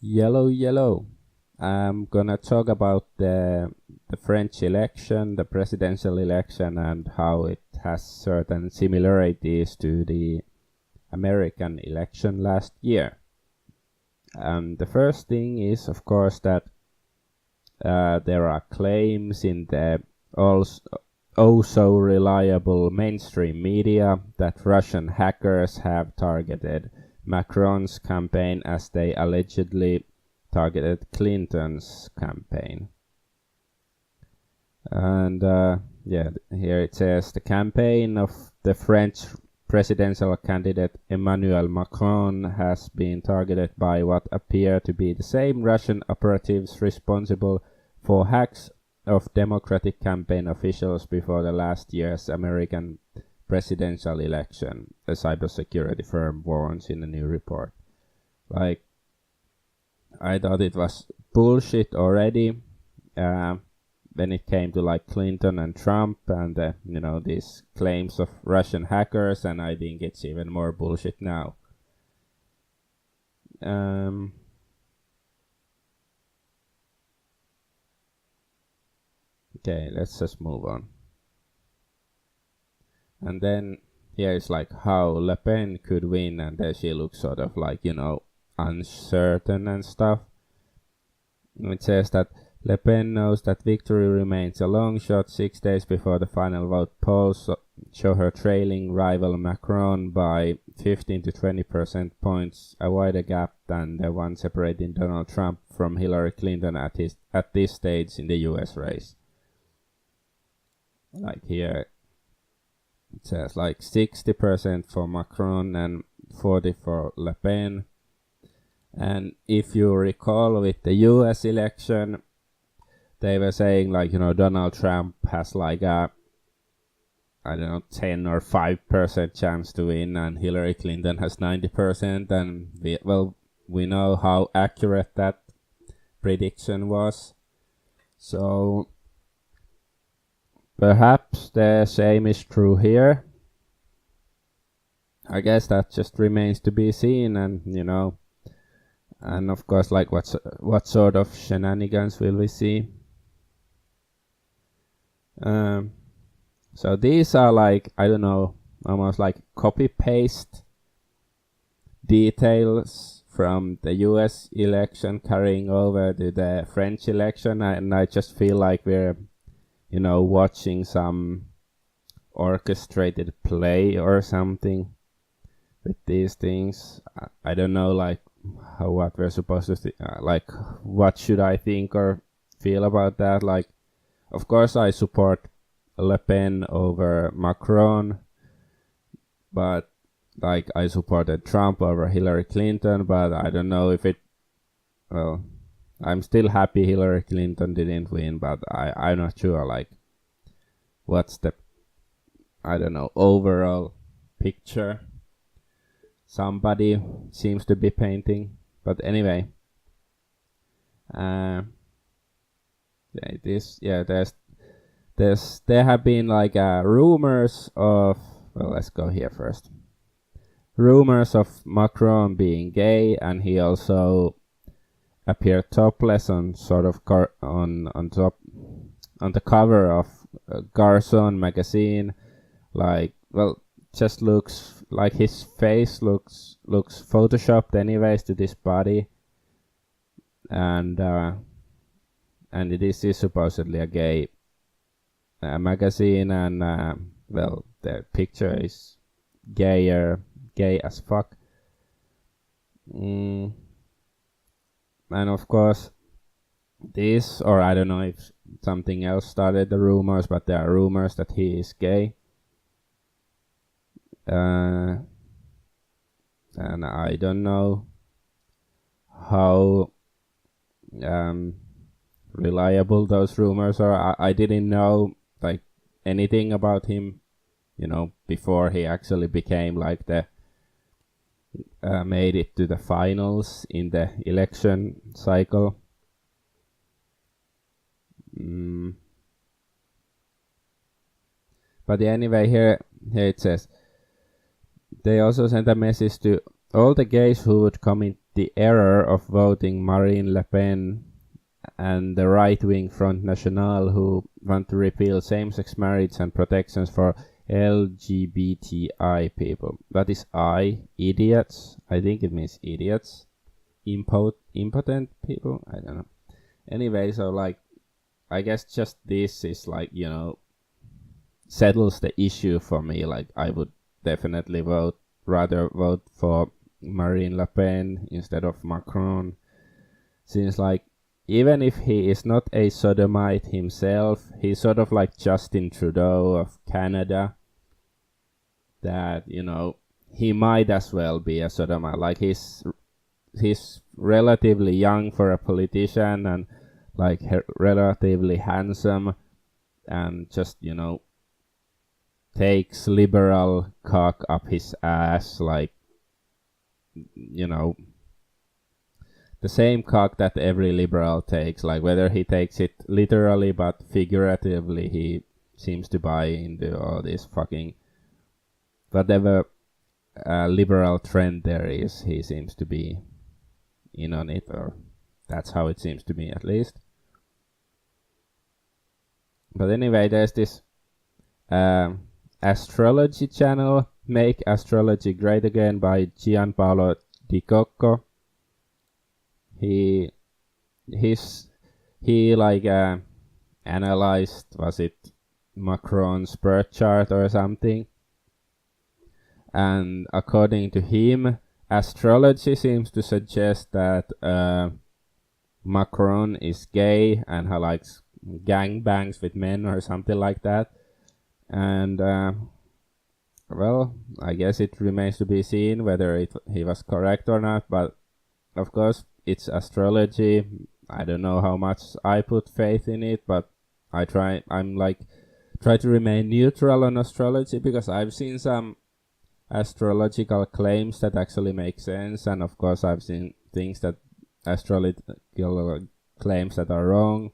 Yellow, yellow. I'm gonna talk about the French election, the presidential election, and how it has certain similarities to the American election last year. The first thing is, of course, that there are claims in the oh so reliable mainstream media that Russian hackers have targeted Macron's campaign as they allegedly targeted Clinton's campaign. And here it says the campaign of the French presidential candidate Emmanuel Macron has been targeted by what appear to be the same Russian operatives responsible for hacks of Democratic campaign officials before the last year's American presidential election, a cybersecurity firm warns in a new report. Like, I thought it was bullshit already when it came to like Clinton and Trump and these claims of Russian hackers, and I think it's even more bullshit now. Okay, let's just move on. And then here is like how Le Pen could win, and there she looks sort of like, uncertain and stuff. It says that Le Pen knows that victory remains a long shot 6 days before the final vote. Polls show her trailing rival Macron by 15 to 20% points, a wider gap than the one separating Donald Trump from Hillary Clinton at this stage in the US race. Like here it says like 60% for Macron and 40% for Le Pen. And if you recall with the US election, they were saying like, Donald Trump has like a, 10 or 5% chance to win, and Hillary Clinton has 90%. And we know how accurate that prediction was. So perhaps the same is true here. I guess that just remains to be seen, and and of course, like what sort of shenanigans will we see? So these are like, almost like copy-paste details from the US election carrying over to the French election, and I just feel like we're, watching some orchestrated play or something with these things. I don't know, like, what we're supposed to what should I think or feel about that? Like, of course I support Le Pen over Macron, but like I supported Trump over Hillary Clinton, but I don't know if I'm still happy Hillary Clinton didn't win, but I'm not sure like what's the overall picture somebody seems to be painting. But anyway, there have been like rumors of, let's go here first. Rumors of Macron being gay, and he also appeared topless on sort of on the cover of Garçon magazine. Like, just looks like his face looks photoshopped anyways to this body, and it is supposedly a gay magazine, and the picture is gay as fuck. And of course this, or I don't know if something else started the rumors, but there are rumors that he is gay. And I don't know how reliable those rumors are. I didn't know like anything about him, before he actually became like the made it to the finals in the election cycle. But anyway, here it says, they also sent a message to all the gays who would come the error of voting Marine Le Pen and the right-wing Front National, who want to repeal same-sex marriage and protections for LGBTI people. That is idiots. I think it means idiots. Impotent people? I don't know. Anyway, so like, I guess just this is like, settles the issue for me. Like, I would definitely rather vote for Marine Le Pen instead of Macron. Since like, even if he is not a sodomite himself, he's sort of like Justin Trudeau of Canada. That, he might as well be a sodomite. Like, he's relatively young for a politician and like relatively handsome and just, takes liberal cock up his ass, like, the same cock that every liberal takes, like whether he takes it literally but figuratively, he seems to buy into all this fucking whatever liberal trend there is, he seems to be in on it, or that's how it seems to me at least. But anyway, there's this astrology channel, Make Astrology Great Again, by Gianpaolo Di Cocco. He analyzed, was it Macron's birth chart or something, and according to him, astrology seems to suggest that Macron is gay and likes gangbangs with men or something like that. And well, I guess it remains to be seen whether he was correct or not, but of course it's astrology. I don't know how much I put faith in it, but I try to remain neutral on astrology, because I've seen some astrological claims that actually make sense, and of course I've seen things that astrological claims that are wrong.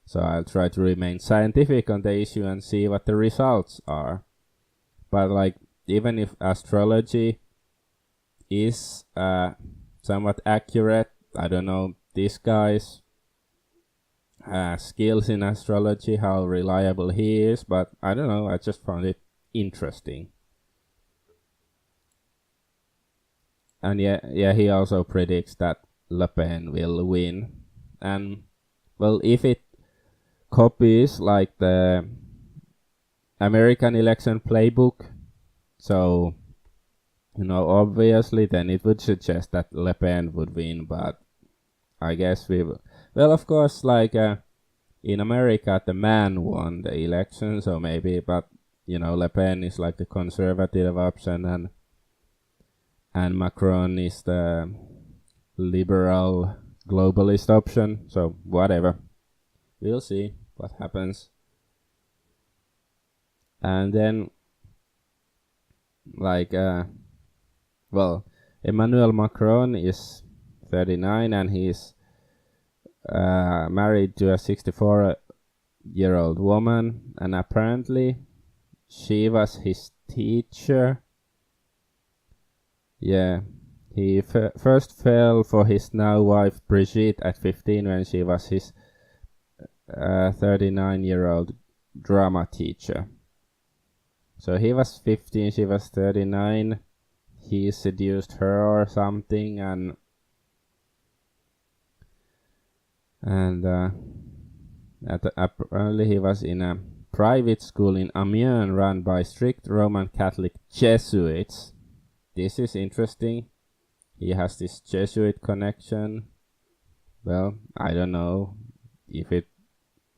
So I'll try to remain scientific on the issue and see what the results are. But like, even if astrology is somewhat accurate, I don't know this guy's skills in astrology, how reliable he is, but I don't know, I just found it interesting. And yeah, he also predicts that Le Pen will win. And well, if it copies like the American election playbook, so obviously then it would suggest that Le Pen would win, but I guess we will. Well, of course, like in America the man won the election, so maybe, but Le Pen is like the conservative option, and Macron is the liberal globalist option, so whatever. We'll see what happens. And then, like, well, Emmanuel Macron is 39 and he's married to a 64-year-old woman, and apparently she was his teacher. Yeah, he first fell for his now wife Brigitte at 15 when she was his 39-year-old drama teacher. So he was 15, she was 39. He seduced her or something, and apparently he was in a private school in Amiens run by strict Roman Catholic Jesuits. This is interesting. He has this Jesuit connection. Well, I don't know if it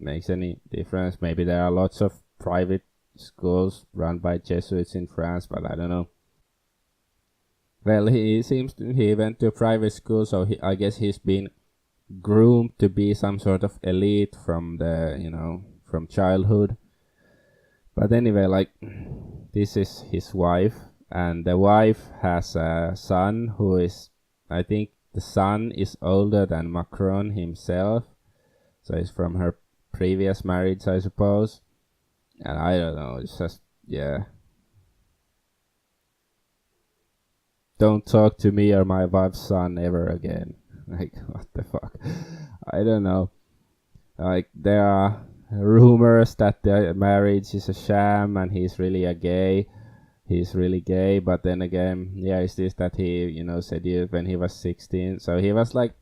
makes any difference. Maybe there are lots of private schools run by Jesuits in France, but I don't know. Well, he went to a private school, so I guess he's been groomed to be some sort of elite from from childhood. But anyway, like, this is his wife, and the wife has a son who is, I think the son is older than Macron himself, so it's from her previous marriage, I suppose. And I don't know, it's just, yeah. don't talk to me or my wife's son ever again. Like, what the fuck? I don't know. Like, there are rumors that their marriage is a sham and he's really gay, but then again, yeah, it's this that he, said it when he was 16. So he was like,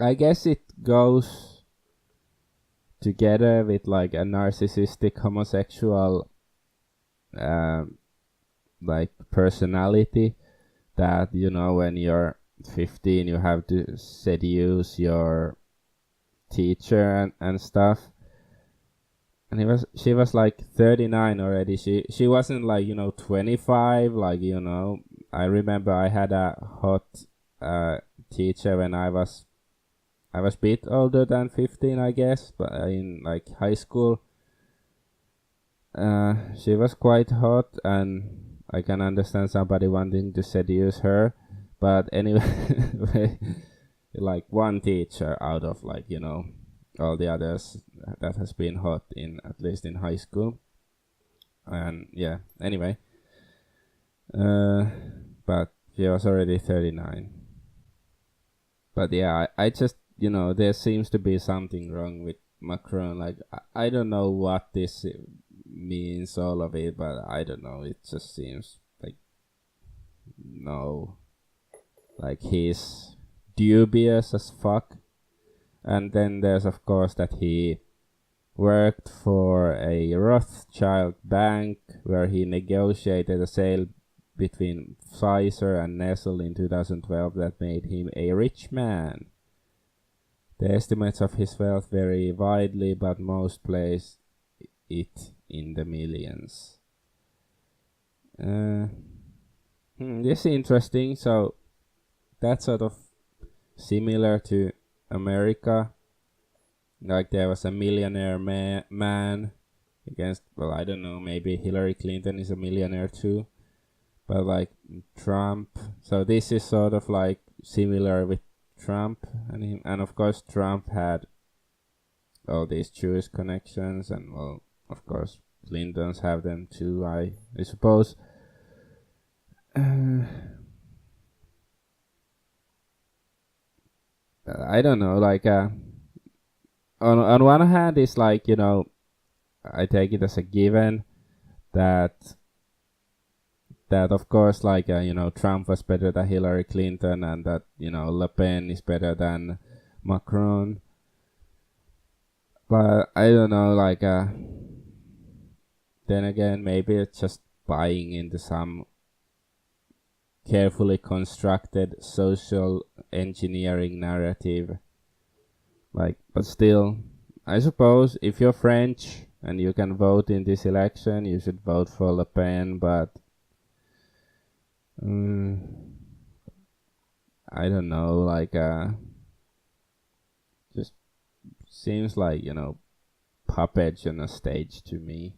I guess it goes together with like a narcissistic homosexual like personality that, when you're 15 you have to seduce your teacher and stuff. And she was like 39 already. She wasn't like 25. Like I remember I had a hot teacher when I was a bit older than 15, I guess, but in like high school. She was quite hot, and I can understand somebody wanting to seduce her. But anyway, like one teacher out of like all the others that has been hot in at least in high school. And yeah, anyway, but she was already 39. But yeah, I just there seems to be something wrong with Macron. Like I don't know what this means, all of it, but I don't know. It just seems like no, like he's dubious as fuck. And then there's of course that he worked for a Rothschild bank where he negotiated a sale between Pfizer and Nestle in 2012 that made him a rich man. The estimates of his wealth vary widely, but most place it in the millions. This is interesting. So that's sort of similar to America. Like there was a millionaire man against, well, I don't know, maybe Hillary Clinton is a millionaire too. But like Trump, so this is sort of like similar with Trump and of course Trump had all these Jewish connections, and well, of course Clintons have them too, I suppose. I don't know, like on one hand it's like I take it as a given that of course like Trump was better than Hillary Clinton, and that Le Pen is better than Macron. But I don't know, like then again maybe it's just buying into some carefully constructed social engineering narrative. Like, but still, I suppose if you're French and you can vote in this election, you should vote for Le Pen, but I don't know, like just seems like puppets on a stage to me.